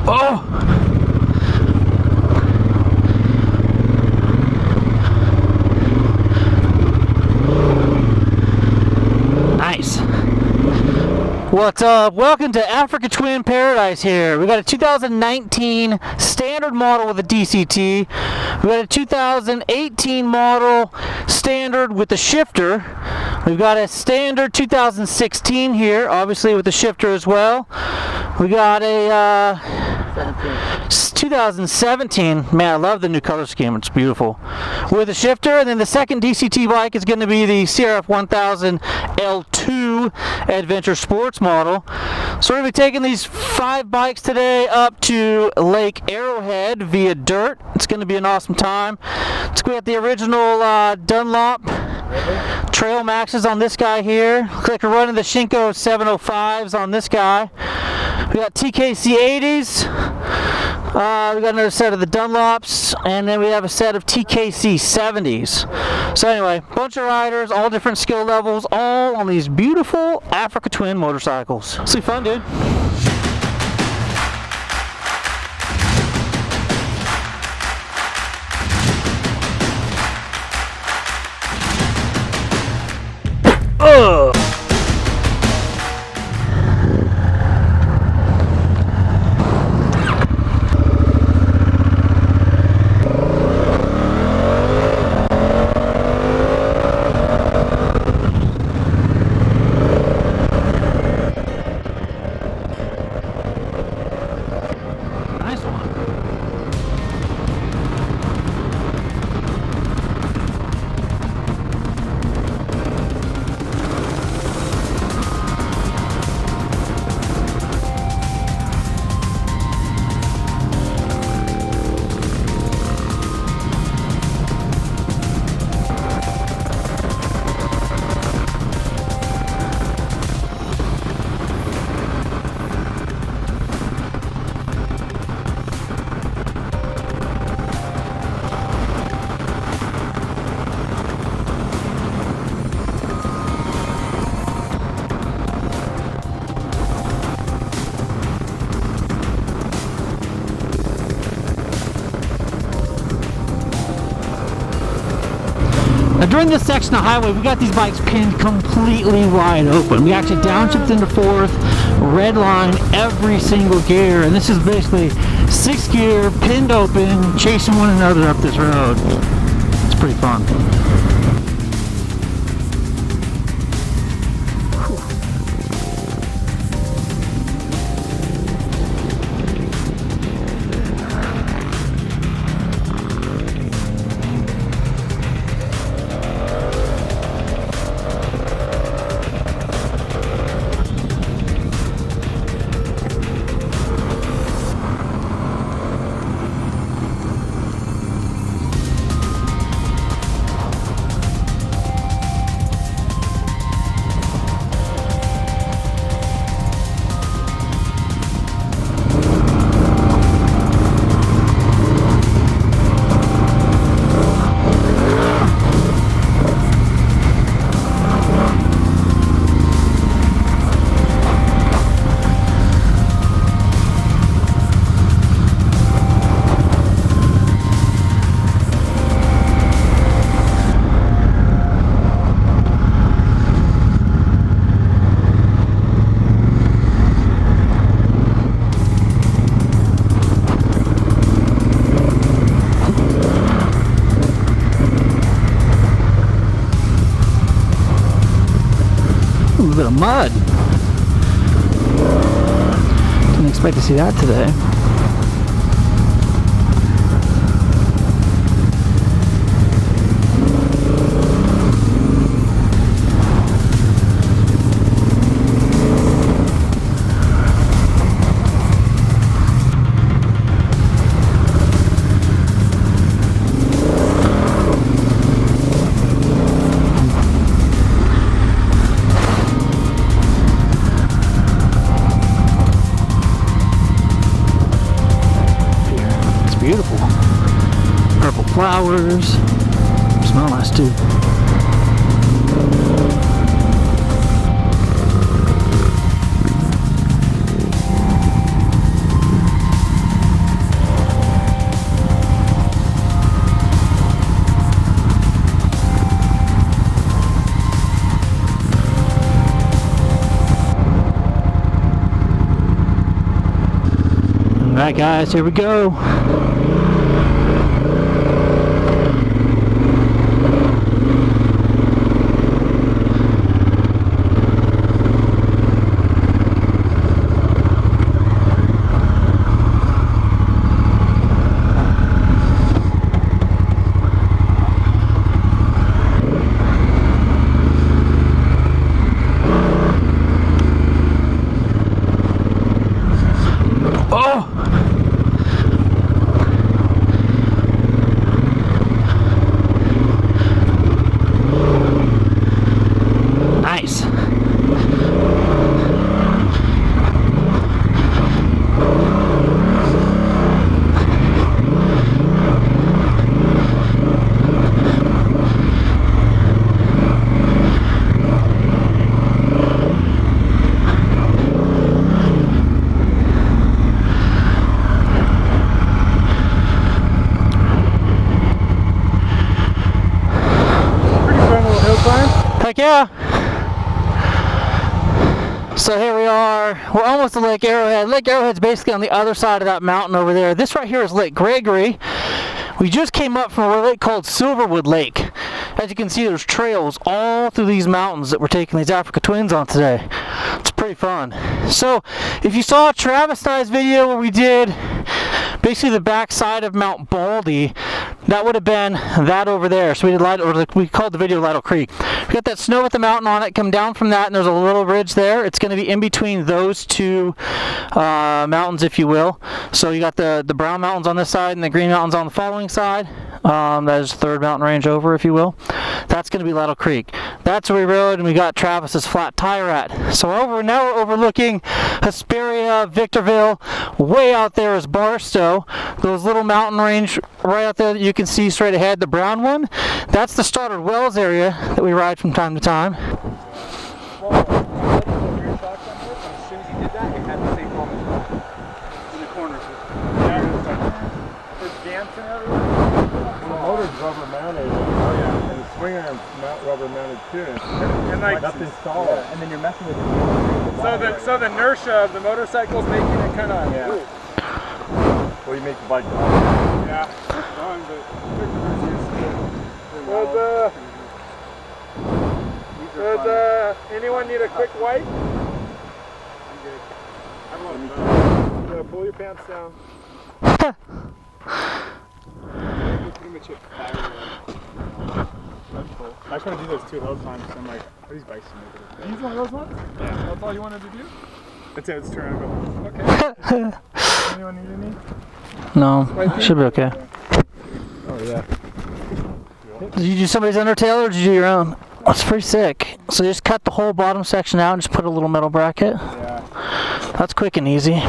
Oh! Nice. What's up? Welcome to Africa Twin Paradise here. We got a 2019 standard model with a DCT. We got a 2018 model standard with the shifter. We've got a standard 2016 here, obviously with the shifter as well. We got a 2017. Man, I love the new color scheme. It's beautiful. With a shifter, and then the second DCT bike is going to be the CRF1000L2 Adventure Sports Model. So we're going to be taking these 5 bikes today up to Lake Arrowhead via dirt. It's going to be an awesome time. Let's go at the original Dunlop Trail Maxes on this guy here. Looks like we're running the Shinko 705s on this guy. We got TKC 80s. We got another set of the Dunlops, and then we have a set of TKC 70s. So anyway, bunch of riders, all different skill levels, all on these beautiful Africa Twin motorcycles. It's fun, dude. Ugh. Now during this section of highway, we got these bikes pinned completely wide open. We actually downshifted into 4th, red line every single gear, and this is basically 6 gear, pinned open, chasing one another up this road. It's pretty fun. A little bit of mud. Didn't expect to see that today. Beautiful. Purple flowers. Smell nice too. Alright guys, here we go. Nice. Heck yeah! So here we are, we're almost to Lake Arrowhead. Lake Arrowhead's basically on the other side of that mountain over there. This right here is Lake Gregory. We just came up from a lake called Silverwood Lake. As you can see, there's trails all through these mountains that we're taking these Africa Twins on today. It's pretty fun. So if you saw Travis and I's video where we did basically the backside of Mount Baldy, that would have been that over there. So we did we called the video Lytle Creek. We got that snow with the mountain on it, come down from that, and there's a little ridge there. It's going to be in between those two mountains, if you will. So you got the brown mountains on this side and the green mountains on the following side. That is the third mountain range over, if you will. That's going to be Lytle Creek. That's where we rode, and we got Travis's flat tire at. So now we're overlooking Hesperia, Victorville. Way out there is Barstow. Those little mountain range right out there that you can see straight ahead, the brown one, that's the Stoddard Wells area that we ride from time to time. As soon as you did that, it had the same problem in the corners. There's dance and everything. The motor's rubber mounted. Oh yeah. And the swinger arm's rubber mounted too. And like nothing solid. Yeah, and then you're messing with it. So the inertia of the motorcycle's making it kind of. Yeah. Well, you make the bike. Yeah. It's fun, but does anyone need a quick wipe? I'm good. I'm on. Yeah, pull your pants down. Pretty much hit fire. That's cool. I just want to do those 2 hill climbs. So I'm like, are these bikes to make it? These one of those ones? Yeah. That's all you wanted to do? That's it. Let's turn around and go. Okay. Anyone need any? No, should be okay. Oh yeah. Did you do somebody's undertail or did you do your own? That's pretty sick. So you just cut the whole bottom section out and just put a little metal bracket? Yeah. That's quick and easy.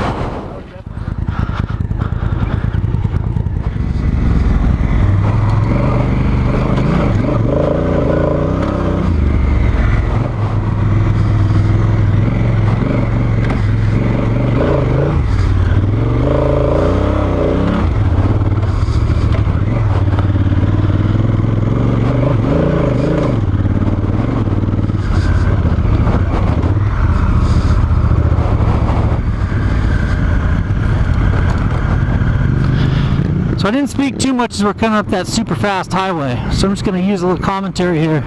So I didn't speak too much as we're coming up that super fast highway, so I'm just going to use a little commentary here.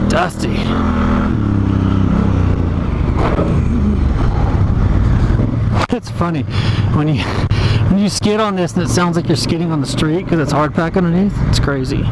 Dusty. It's funny when you skid on this and it sounds like you're skidding on the street because it's hard pack underneath. It's crazy.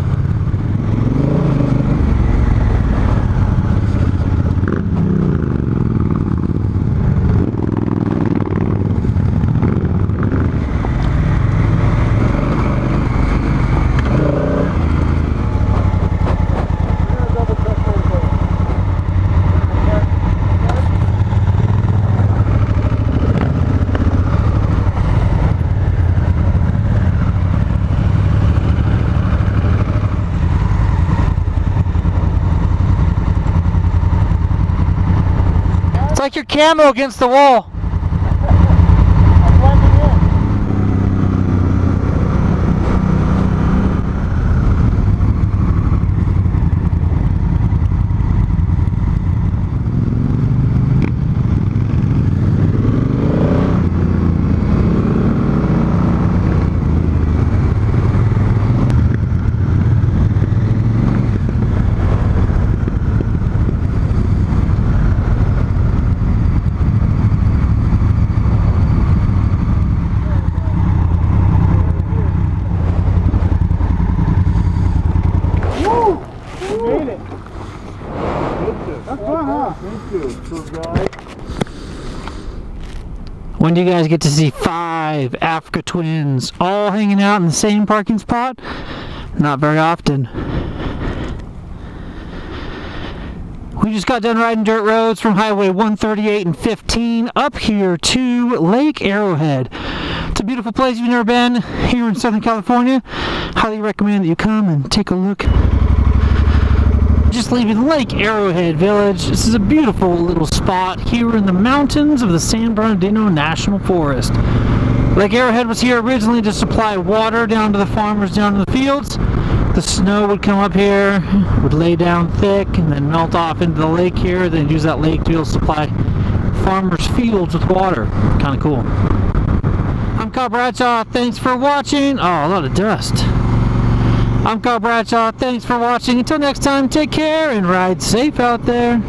your camo against the wall. I'm blending in. Made it. That's fun, huh? Thank you, cool guy. When do you guys get to see 5 Africa twins all hanging out in the same parking spot? Not very often. We just got done riding dirt roads from Highway 138 and 15 up here to Lake Arrowhead. It's a beautiful place if you've never been here in Southern California. Highly recommend that you come and take a look. Just leaving Lake Arrowhead Village. This is a beautiful little spot here in the mountains of the San Bernardino National Forest. Lake Arrowhead was here originally to supply water down to the farmers down in the fields. The snow would come up here, would lay down thick, and then melt off into the lake here. Then use that lake to be able to supply farmers' fields with water. Kind of cool. I'm Kyle Bradshaw. Thanks for watching. Oh, a lot of dust. I'm Kyle Bradshaw. Thanks for watching. Until next time, take care and ride safe out there.